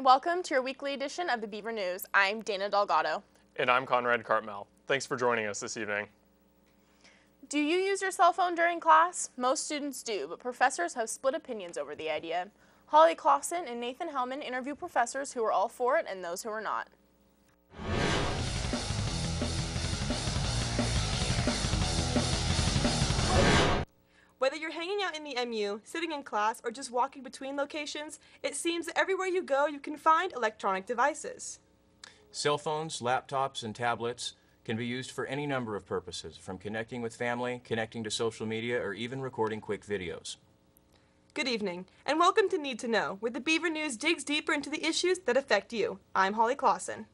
and welcome to your weekly edition of the Beaver News. I'm Dana Delgado. And I'm Conrad Cartmell. Thanks for joining us this evening. Do you use your cell phone during class? Most students do, but professors have split opinions over the idea. Holly Clausen and Nathan Hellman interview professors who are all for it and those who are not. Whether you're hanging out in the MU, sitting in class, or just walking between locations, it seems that everywhere you go you can find electronic devices. Cell phones, laptops, and tablets can be used for any number of purposes, from connecting with family, connecting to social media, or even recording quick videos. Good evening, and welcome to Need to Know, where the Beaver News digs deeper into the issues that affect you. I'm Holly Clausen.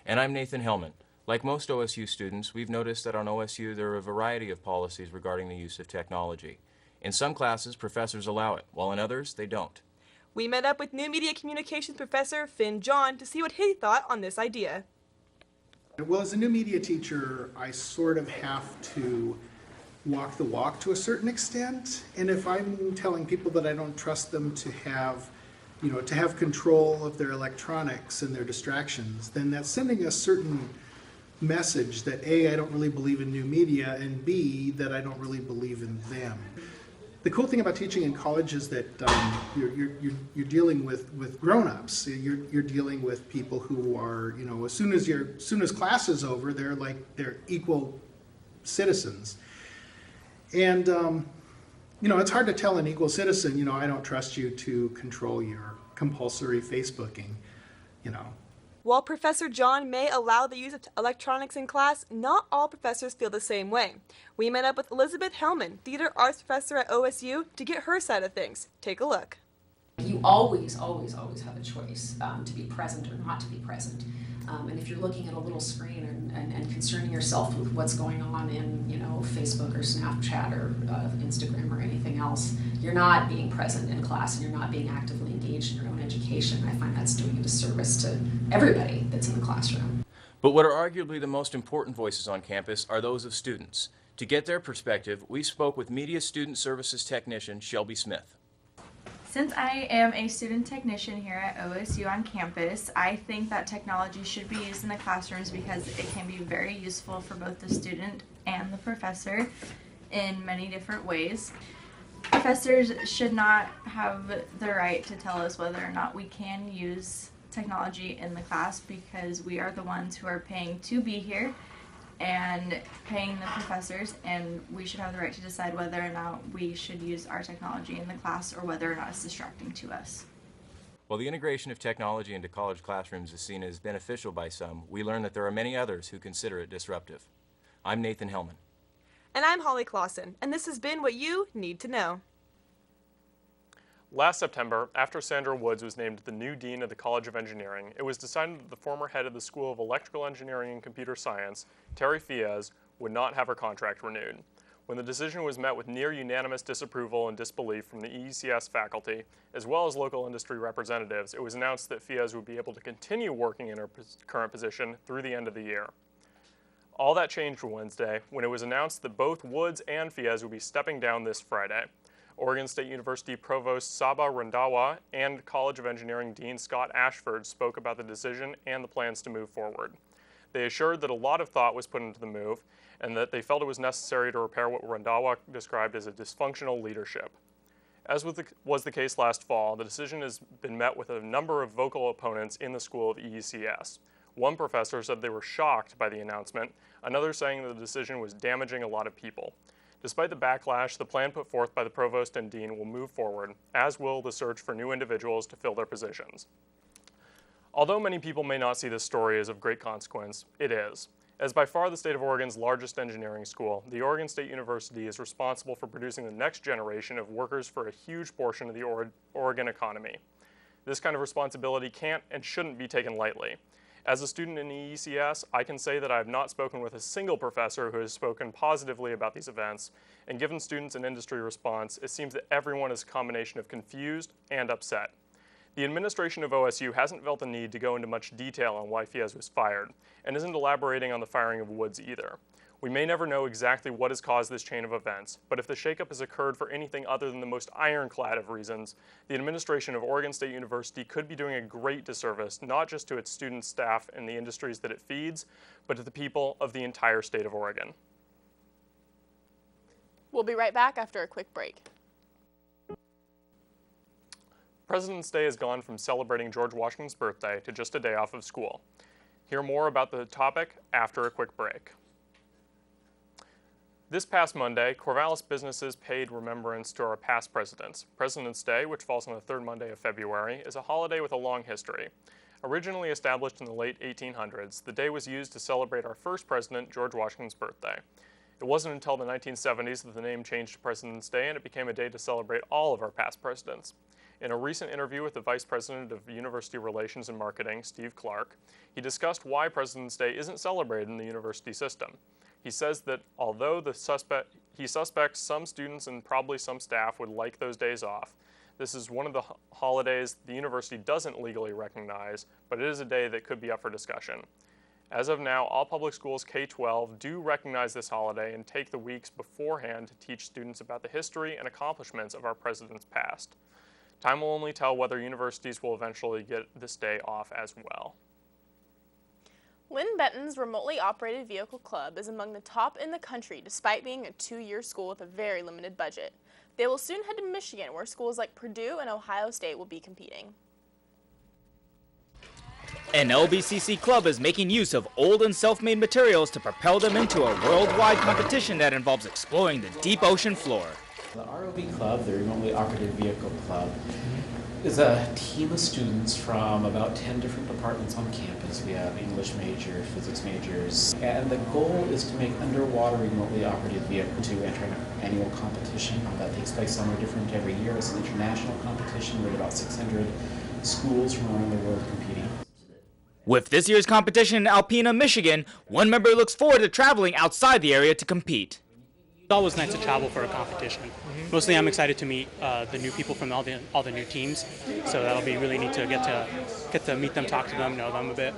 And I'm Nathan Hellman. Like most OSU students, we've noticed that on OSU there are a variety of policies regarding the use of technology. In some classes, professors allow it, while in others, they don't. We met up with New Media Communications Professor Finn John to see what he thought on this idea. Well, as a new media teacher, I sort of have to walk the walk to a certain extent. And if I'm telling people that I don't trust them to have, to have control of their electronics and their distractions, then that's sending a certain message that A, I don't really believe in new media, and B, that I don't really believe in them. The cool thing about teaching in college is that you're dealing with grown-ups. You're dealing with people who are, as soon as class is over, they're equal citizens. And it's hard to tell an equal citizen, I don't trust you to control your compulsory Facebooking, While Professor John may allow the use of electronics in class, not all professors feel the same way. We met up with Elizabeth Hellman, theater arts professor at OSU, to get her side of things. Take a look. You always have a choice to be present or not to be present. And if you're looking at a little screen and concerning yourself with what's going on in, Facebook or Snapchat or Instagram or anything else, you're not being present in class and you're not being actively engaged in your own education. I find that's doing a disservice to everybody that's in the classroom. But what are arguably the most important voices on campus are those of students. To get their perspective, we spoke with Media Student Services Technician Shelby Smith. Since I am a student technician here at OSU on campus, I think that technology should be used in the classrooms because it can be very useful for both the student and the professor in many different ways. Professors should not have the right to tell us whether or not we can use technology in the class because we are the ones who are paying to be here and paying the professors, and we should have the right to decide whether or not we should use our technology in the class or whether or not it's distracting to us. While the integration of technology into college classrooms is seen as beneficial by some, we learn that there are many others who consider it disruptive. I'm Nathan Hellman. And I'm Holly Clausen, and this has been What You Need to Know. Last September, after Sandra Woods was named the new dean of the College of Engineering, it was decided that the former head of the School of Electrical Engineering and Computer Science, Terry Fies, would not have her contract renewed. When the decision was met with near unanimous disapproval and disbelief from the EECS faculty, as well as local industry representatives, it was announced that Fies would be able to continue working in her current position through the end of the year. All that changed Wednesday when it was announced that both Woods and Fies would be stepping down this Friday. Oregon State University Provost Saba Randawa and College of Engineering Dean Scott Ashford spoke about the decision and the plans to move forward. They assured that a lot of thought was put into the move and that they felt it was necessary to repair what Randawa described as a dysfunctional leadership. As was the case last fall, the decision has been met with a number of vocal opponents in the school of EECS. One professor said they were shocked by the announcement, another saying that the decision was damaging a lot of people. Despite the backlash, the plan put forth by the provost and dean will move forward, as will the search for new individuals to fill their positions. Although many people may not see this story as of great consequence, it is. As by far the state of Oregon's largest engineering school, the Oregon State University is responsible for producing the next generation of workers for a huge portion of the Oregon economy. This kind of responsibility can't and shouldn't be taken lightly. As a student in EECS, I can say that I have not spoken with a single professor who has spoken positively about these events, and given students and industry response, it seems that everyone is a combination of confused and upset. The administration of OSU hasn't felt the need to go into much detail on why Fies was fired, and isn't elaborating on the firing of Woods either. We may never know exactly what has caused this chain of events, but if the shakeup has occurred for anything other than the most ironclad of reasons, the administration of Oregon State University could be doing a great disservice, not just to its students, staff, and the industries that it feeds, but to the people of the entire state of Oregon. We'll be right back after a quick break. President's Day has gone from celebrating George Washington's birthday to just a day off of school. Hear more about the topic after a quick break. This past Monday, Corvallis businesses paid remembrance to our past presidents. President's Day, which falls on the third Monday of February, is a holiday with a long history. Originally established in the late 1800s, the day was used to celebrate our first president, George Washington's birthday. It wasn't until the 1970s that the name changed to President's Day, and it became a day to celebrate all of our past presidents. In a recent interview with the Vice President of University Relations and Marketing, Steve Clark, he discussed why President's Day isn't celebrated in the university system. He says that although he suspects some students and probably some staff would like those days off, this is one of the holidays the university doesn't legally recognize, but it is a day that could be up for discussion. As of now, all public schools K-12 do recognize this holiday and take the weeks beforehand to teach students about the history and accomplishments of our presidents past. Time will only tell whether universities will eventually get this day off as well. Lynn Benton's remotely operated vehicle club is among the top in the country despite being a 2-year school with a very limited budget. They will soon head to Michigan, where schools like Purdue and Ohio State will be competing. An LBCC club is making use of old and self-made materials to propel them into a worldwide competition that involves exploring the deep ocean floor. The ROV Club, the Remotely Operated Vehicle Club, is a team of students from about 10 different departments on campus. We have English majors, physics majors, and the goal is to make underwater remotely operated vehicles to enter an annual competition that takes place somewhere different every year. It's an international competition with about 600 schools from around the world competing. With this year's competition in Alpena, Michigan, one member looks forward to traveling outside the area to compete. It's always nice to travel for a competition. Mostly I'm excited to meet the new people from all the new teams, so that'll be really neat to get to meet them, talk to them, know them a bit.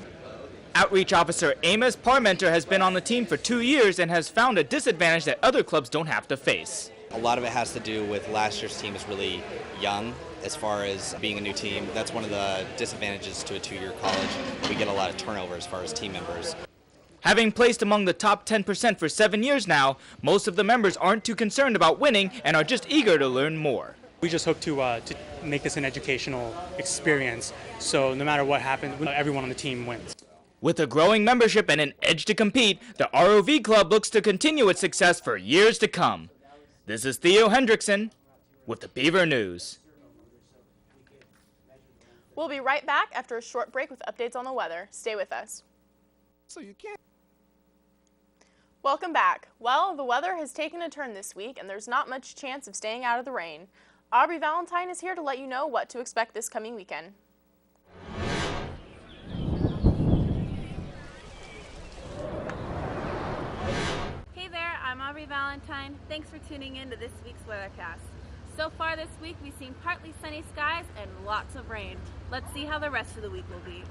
Outreach officer Amos Parmenter has been on the team for 2 years and has found a disadvantage that other clubs don't have to face. A lot of it has to do with last year's team is really young as far as being a new team. That's one of the disadvantages to a 2-year college. We get a lot of turnover as far as team members. Having placed among the top 10% for 7 years now, most of the members aren't too concerned about winning and are just eager to learn more. We just hope to make this an educational experience, so no matter what happens, everyone on the team wins. With a growing membership and an edge to compete, the ROV Club looks to continue its success for years to come. This is Theo Hendrickson with the Beaver News. We'll be right back after a short break with updates on the weather. Stay with us. So you can't. Welcome back. Well, the weather has taken a turn this week and there's not much chance of staying out of the rain. Aubrey Valentine is here to let you know what to expect this coming weekend. Hey there, I'm Aubrey Valentine. Thanks for tuning in to this week's weathercast. So far this week, we've seen partly sunny skies and lots of rain. Let's see how the rest of the week will be.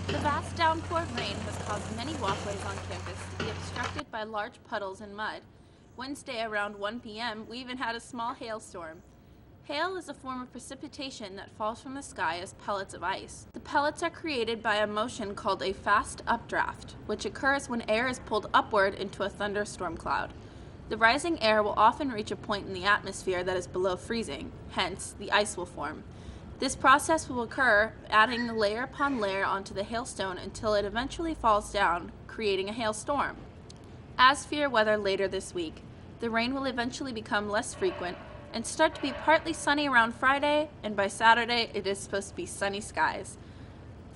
The vast downpour of rain has caused many walkways on campus to be obstructed by large puddles and mud. Wednesday around 1 p.m., we even had a small hailstorm. Hail is a form of precipitation that falls from the sky as pellets of ice. The pellets are created by a motion called a fast updraft, which occurs when air is pulled upward into a thunderstorm cloud. The rising air will often reach a point in the atmosphere that is below freezing, hence, the ice will form. This process will occur, adding layer upon layer onto the hailstone until it eventually falls down, creating a hailstorm. As for your weather later this week, the rain will eventually become less frequent and start to be partly sunny around Friday, and by Saturday it is supposed to be sunny skies.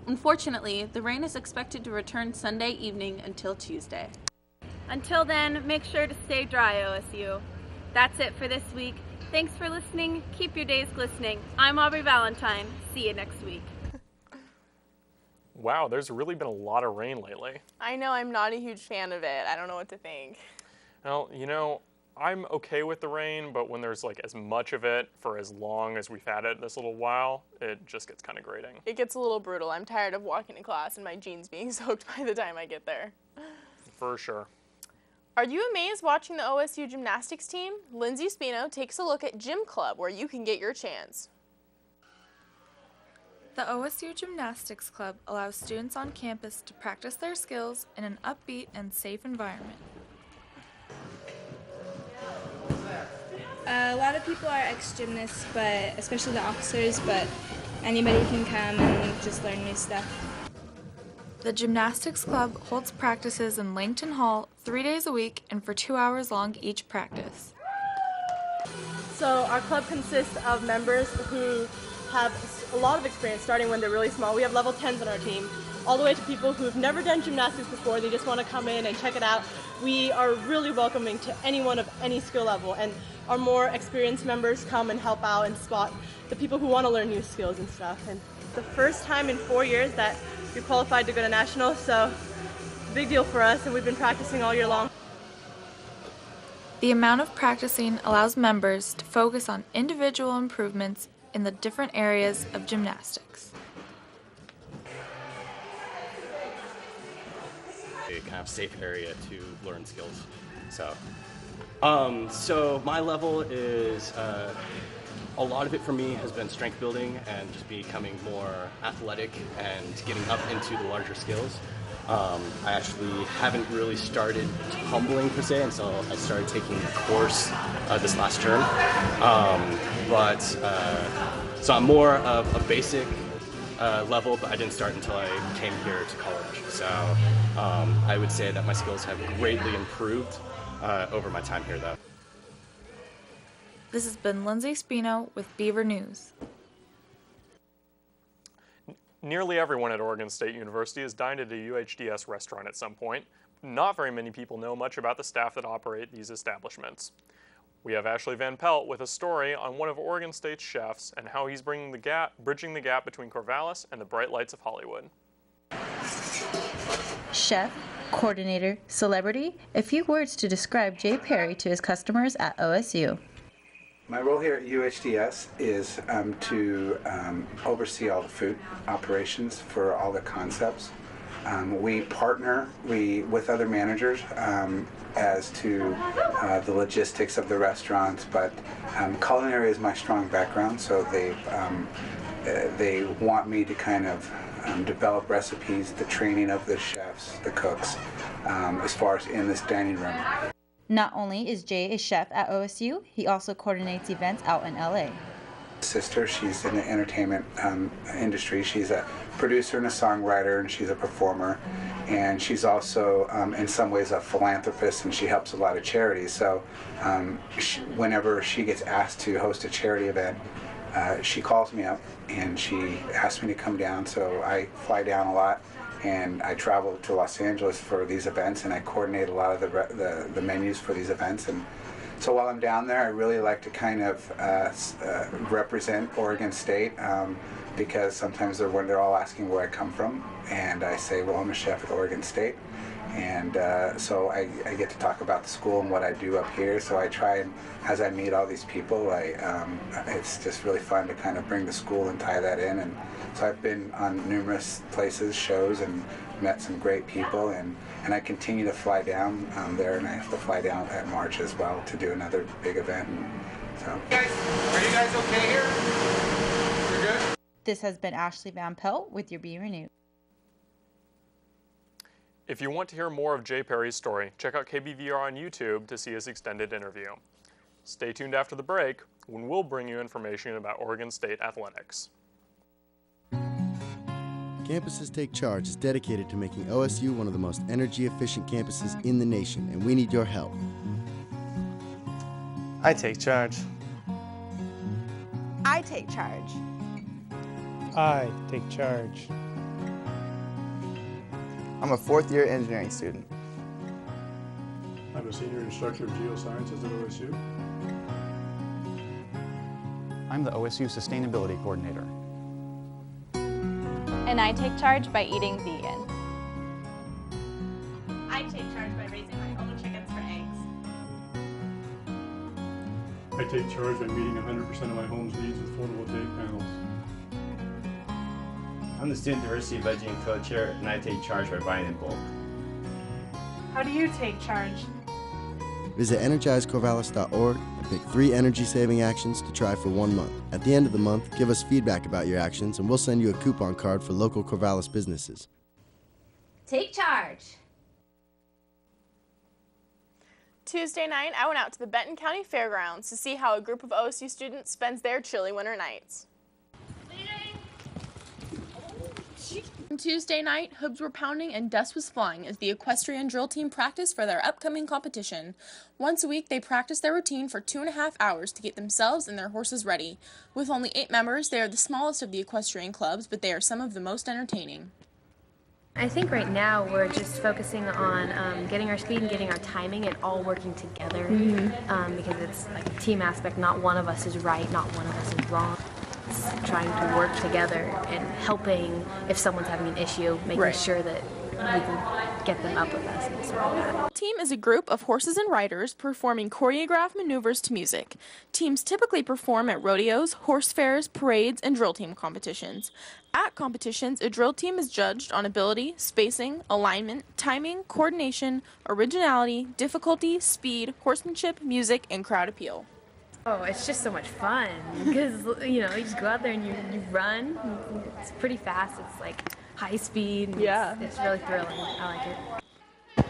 Unfortunately, the rain is expected to return Sunday evening until Tuesday. Until then, make sure to stay dry, OSU. That's it for this week. Thanks for listening. Keep your days glistening. I'm Aubrey Valentine. See you next week. Wow, there's really been a lot of rain lately. I know, I'm not a huge fan of it. I don't know what to think. Well, you know, I'm okay with the rain, but when there's like as much of it for as long as we've had it this little while, it just gets kind of grating. It gets a little brutal. I'm tired of walking to class and my jeans being soaked by the time I get there. For sure. Are you amazed watching the OSU gymnastics team? Lindsay Spino takes a look at Gym Club, where you can get your chance. The OSU Gymnastics Club allows students on campus to practice their skills in an upbeat and safe environment. A lot of people are ex-gymnasts, but especially the officers, but anybody can come and just learn new stuff. The Gymnastics Club holds practices in Langton Hall 3 days a week and for 2 hours long each practice. So our club consists of members who have a lot of experience starting when they're really small. We have level 10s on our team, all the way to people who've never done gymnastics before. They just want to come in and check it out. We are really welcoming to anyone of any skill level, and our more experienced members come and help out and spot the people who want to learn new skills and stuff. And the first time in 4 years that we qualified to go to nationals, so big deal for us, and we've been practicing all year long. The amount of practicing allows members to focus on individual improvements in the different areas of gymnastics. A kind of safe area to learn skills. So my level is, a lot of it for me has been strength building and just becoming more athletic and getting up into the larger skills. I actually haven't really started tumbling per se until I started taking the course this last term. So I'm more of a basic level, but I didn't start until I came here to college. So I would say that my skills have greatly improved over my time here, though. This has been Lindsay Spino with Beaver News. Nearly everyone at Oregon State University has dined at a UHDS restaurant at some point. Not very many people know much about the staff that operate these establishments. We have Ashley Van Pelt with a story on one of Oregon State's chefs and how he's bridging the gap between Corvallis and the bright lights of Hollywood. Chef, coordinator, celebrity, a few words to describe Jay Perry to his customers at OSU. My role here at UHDS is to oversee all the food operations for all the concepts. We partner with other managers as to the logistics of the restaurants, but culinary is my strong background, so they want me to kind of develop recipes, the training of the chefs, the cooks, as far as in this dining room. Not only is Jay a chef at OSU, he also coordinates events out in LA. Sister, she's in the entertainment industry. She's a producer and a songwriter, and she's a performer, and she's also in some ways a philanthropist, and she helps a lot of charities. So whenever she gets asked to host a charity event, she calls me up and she asks me to come down. So I fly down a lot, and I travel to Los Angeles for these events, and I coordinate a lot of the menus for these events. And so while I'm down there, I really like to kind of represent Oregon State, because sometimes they're all asking where I come from, and I say, well, I'm a chef at Oregon State. And so I get to talk about the school and what I do up here. So I try, and as I meet all these people, it's just really fun to kind of bring the school and tie that in. And so I've been on numerous places, shows, and met some great people, and I continue to fly down there, and I have to fly down at March as well to do another big event. And so. Are you guys okay here? You're good? This has been Ashley Van Pelt with your Beaver News. If you want to hear more of Jay Perry's story, check out KBVR on YouTube to see his extended interview. Stay tuned after the break, when we'll bring you information about Oregon State athletics. Campuses Take Charge is dedicated to making OSU one of the most energy-efficient campuses in the nation, and we need your help. I take charge. I take charge. I take charge. I'm a fourth-year engineering student. I'm a senior instructor of geosciences at OSU. I'm the OSU Sustainability Coordinator. And I take charge by eating vegan. I take charge by raising my own chickens for eggs. I take charge by meeting 100% of my home's needs with photovoltaic panels. I'm the Student Diversity Budgeting Co-Chair, and I take charge by buying in bulk. How do you take charge? Visit energizecorvallis.org and pick 3 energy-saving actions to try for 1 month. At the end of the month, give us feedback about your actions, and we'll send you a coupon card for local Corvallis businesses. Take charge. Tuesday night, I went out to the Benton County Fairgrounds to see how a group of OSU students spends their chilly winter nights. On Tuesday night, hooves were pounding and dust was flying as the equestrian drill team practiced for their upcoming competition. Once a week, they practice their routine for 2.5 hours to get themselves and their horses ready. With only 8 members, they are the smallest of the equestrian clubs, but they are some of the most entertaining. I think right now we're just focusing on getting our speed and getting our timing and all working together because it's like a team aspect. Not one of us is right, not one of us is wrong. It's trying to work together and helping if someone's having an issue, making sure that we can get them up with us and stuff like that. The team is a group of horses and riders performing choreographed maneuvers to music. Teams typically perform at rodeos, horse fairs, parades, and drill team competitions. At competitions, a drill team is judged on ability, spacing, alignment, timing, coordination, originality, difficulty, speed, horsemanship, music, and crowd appeal. Oh, it's just so much fun because, you know, you just go out there and you run. It's pretty fast. It's like high speed. And it's really thrilling. I like it.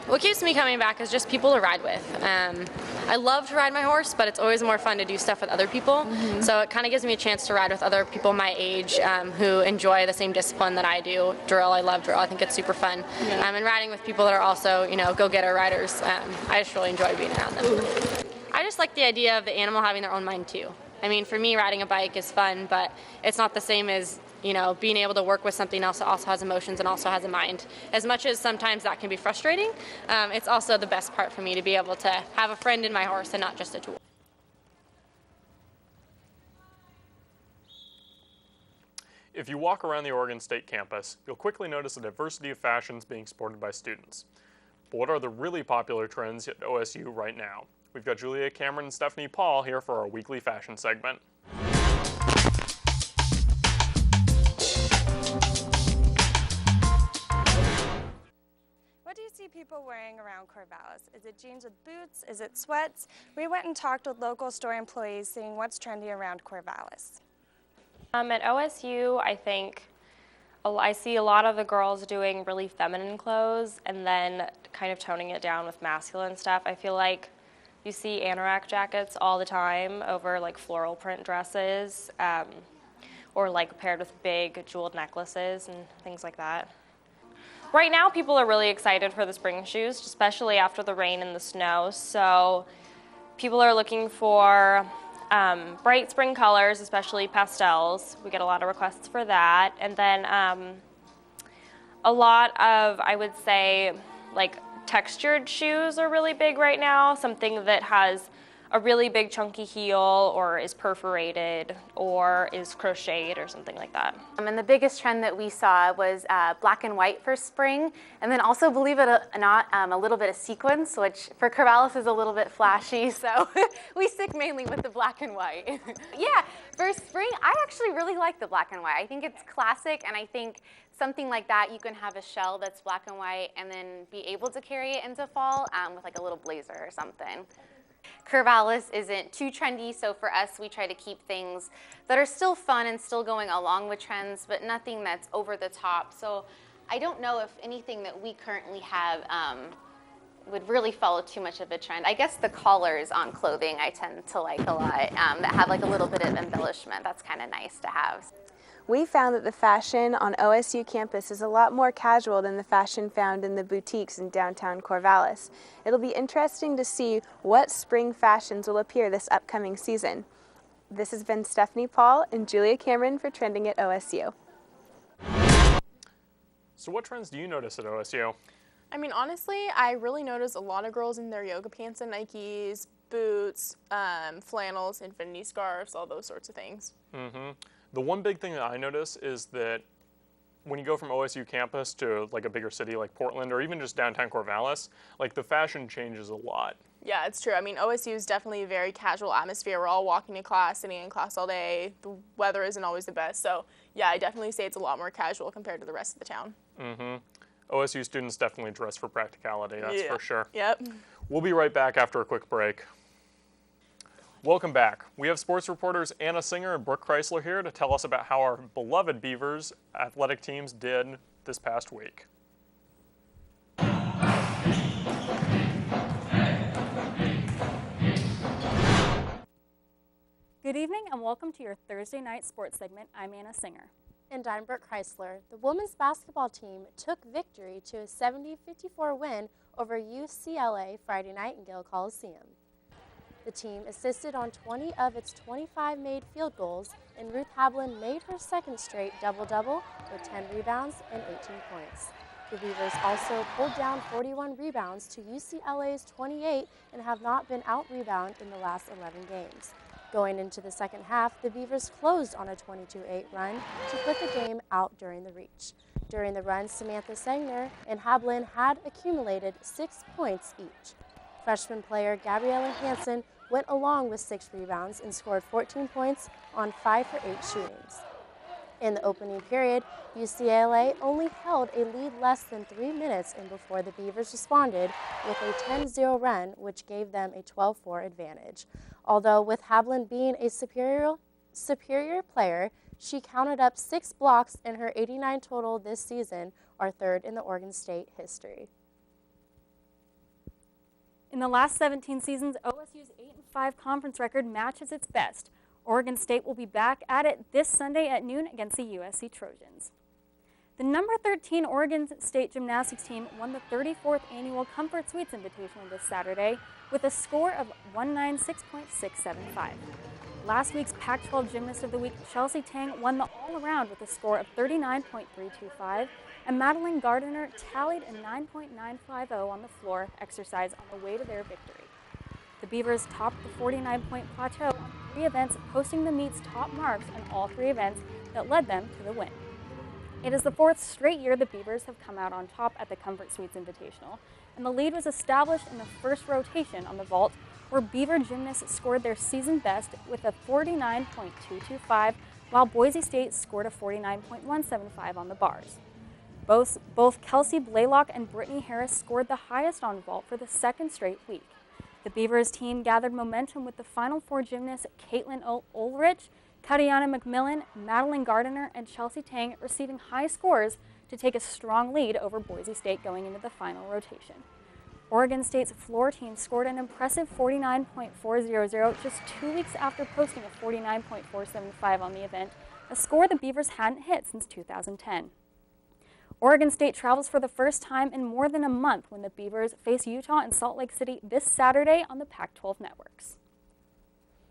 What keeps me coming back is just people to ride with. I love to ride my horse, but it's always more fun to do stuff with other people. So it kind of gives me a chance to ride with other people my age who enjoy the same discipline that I do. Drill, I love drill. I think it's super fun. And riding with people that are also, you know, go-getter riders. I just really enjoy being around them. I just like the idea of the animal having their own mind too. I mean, for me, riding a bike is fun, but it's not the same as, you know, being able to work with something else that also has emotions and also has a mind. As much as sometimes that can be frustrating, it's also the best part for me to be able to have a friend in my horse and not just a tool. If you walk around the Oregon State campus, you'll quickly notice a diversity of fashions being sported by students. But what are the really popular trends at OSU right now? We've got Julia Cameron and Stephanie Paul here for our weekly fashion segment. What do you see people wearing around Corvallis? Is it jeans with boots? Is it sweats? We went and talked with local store employees seeing what's trendy around Corvallis. At OSU, I think I see a lot of the girls doing really feminine clothes and then kind of toning it down with masculine stuff. I feel like you see anorak jackets all the time over like floral print dresses or like paired with big jeweled necklaces and things like that. Right now people are really excited for the spring shoes, especially after the rain and the snow. So people are looking for bright spring colors, especially pastels. We get a lot of requests for that. And then a lot of, I would say, like textured shoes are really big right now. Something that has a really big chunky heel or is perforated or is crocheted or something like that. And the biggest trend that we saw was black and white for spring, and then also, believe it or not, a little bit of sequins, which for Corvallis is a little bit flashy, so we stick mainly with the black and white. Yeah, for spring, I actually really like the black and white. I think it's classic, and I think something like that, you can have a shell that's black and white and then be able to carry it into fall with like a little blazer or something. Corvallis isn't too trendy, so for us, we try to keep things that are still fun and still going along with trends, but nothing that's over the top. So I don't know if anything that we currently have would really follow too much of a trend. I guess the collars on clothing I tend to like a lot that have like a little bit of embellishment. That's kind of nice to have. We found that the fashion on OSU campus is a lot more casual than the fashion found in the boutiques in downtown Corvallis. It'll be interesting to see what spring fashions will appear this upcoming season. This has been Stephanie Paul and Julia Cameron for Trending at OSU. So what trends do you notice at OSU? I mean, honestly, I really notice a lot of girls in their yoga pants and Nikes, boots, flannels, infinity scarves, all those sorts of things. The one big thing that I notice is that when you go from OSU campus to like a bigger city like Portland or even just downtown Corvallis, like the fashion changes a lot. Yeah, it's true. I mean, OSU is definitely a very casual atmosphere. We're all walking to class, sitting in class all day. The weather isn't always the best. So, yeah, I definitely say it's a lot more casual compared to the rest of the town. OSU students definitely dress for practicality, that's for sure. Yep. We'll be right back after a quick break. Welcome back. We have sports reporters Anna Singer and Brooke Chrysler here to tell us about how our beloved Beavers athletic teams did this past week. Good evening and welcome to your Thursday night sports segment. I'm Anna Singer. And I'm Brooke Chrysler. The women's basketball team took victory to a 70-54 win over UCLA Friday night in Gill Coliseum. The team assisted on 20 of its 25 made field goals, and Ruth Hablin made her second straight double-double with 10 rebounds and 18 points. The Beavers also pulled down 41 rebounds to UCLA's 28 and have not been out-rebounded in the last 11 games. Going into the second half, the Beavers closed on a 22-8 run to put the game out during the reach. During the run, Samantha Sagner and Hablin had accumulated 6 points each. Freshman player Gabriella Hansen went along with 6 rebounds and scored 14 points on 5 for 8 shootings. In the opening period, UCLA only held a lead less than 3 minutes and before the Beavers responded with a 10-0 run, which gave them a 12-4 advantage. Although with Hablin being a superior player, she counted up 6 blocks in her 89 total this season, our third in the Oregon State history. In the last 17 seasons, OSU's 8-5 conference record matches its best. Oregon State will be back at it this Sunday at noon against the USC Trojans. The number 13 Oregon State gymnastics team won the 34th annual Comfort Suites Invitational this Saturday with a score of 196.675. Last week's Pac-12 Gymnast of the Week, Chelsea Tang, won the all-around with a score of 39.325, and Madeline Gardiner tallied a 9.950 on the floor exercise on the way to their victory. The Beavers topped the 49-point plateau on 3 events, posting the meet's top marks on all 3 events that led them to the win. It is the 4th straight year the Beavers have come out on top at the Comfort Suites Invitational, and the lead was established in the first rotation on the vault, where Beaver gymnasts scored their season best with a 49.225, while Boise State scored a 49.175 on the bars. Both Kelsey Blaylock and Brittany Harris scored the highest on vault for the 2nd straight week. The Beavers team gathered momentum with the Final 4 gymnasts Caitlin Ulrich, Katiana McMillan, Madeline Gardiner, and Chelsea Tang receiving high scores to take a strong lead over Boise State going into the final rotation. Oregon State's floor team scored an impressive 49.400 just 2 weeks after posting a 49.475 on the event, a score the Beavers hadn't hit since 2010. Oregon State travels for the first time in more than a month when the Beavers face Utah and Salt Lake City this Saturday on the Pac-12 networks.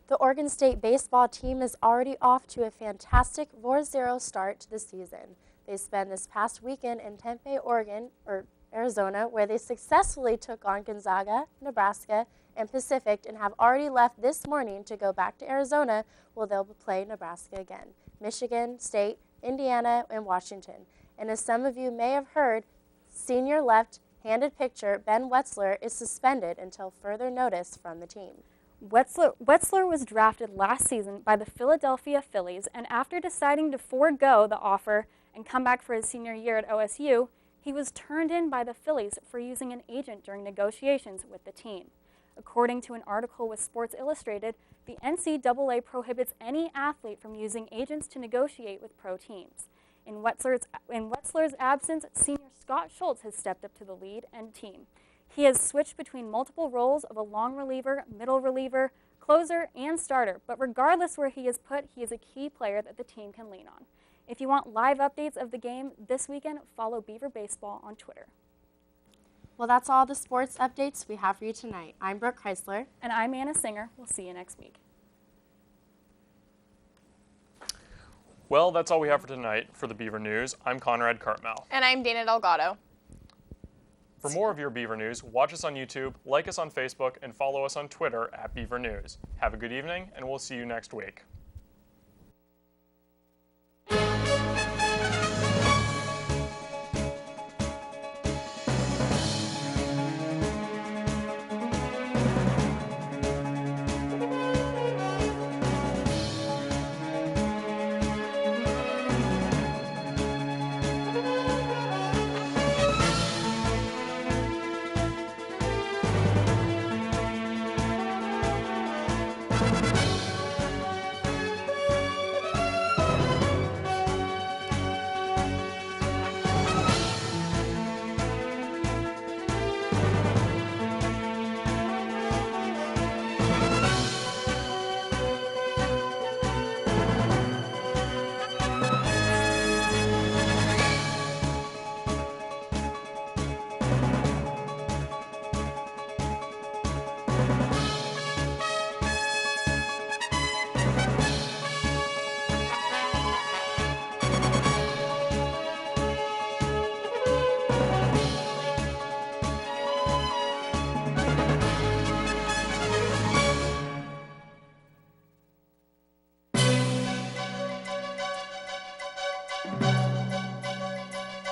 The Oregon State baseball team is already off to a fantastic 4-0 start to the season. They spent this past weekend in Tempe, Arizona, where they successfully took on Gonzaga, Nebraska, and Pacific, and have already left this morning to go back to Arizona, where they'll play Nebraska again, Michigan State, Indiana, and Washington. And as some of you may have heard, senior left-handed pitcher Ben Wetzler is suspended until further notice from the team. Wetzler was drafted last season by the Philadelphia Phillies, and after deciding to forego the offer and come back for his senior year at OSU, he was turned in by the Phillies for using an agent during negotiations with the team. According to an article with Sports Illustrated, the NCAA prohibits any athlete from using agents to negotiate with pro teams. In Wetzler's absence, senior Scott Schultz has stepped up to the lead and team. He has switched between multiple roles of a long reliever, middle reliever, closer, and starter, but regardless where he is put, he is a key player that the team can lean on. If you want live updates of the game this weekend, follow Beaver Baseball on Twitter. Well, that's all the sports updates we have for you tonight. I'm Brooke Chrysler. And I'm Anna Singer. We'll see you next week. Well, that's all we have for tonight for the Beaver News. I'm Conrad Cartmell. And I'm Dana Delgado. For more of your Beaver News, watch us on YouTube, like us on Facebook, and follow us on Twitter at Beaver News. Have a good evening, and we'll see you next week. Corvallis.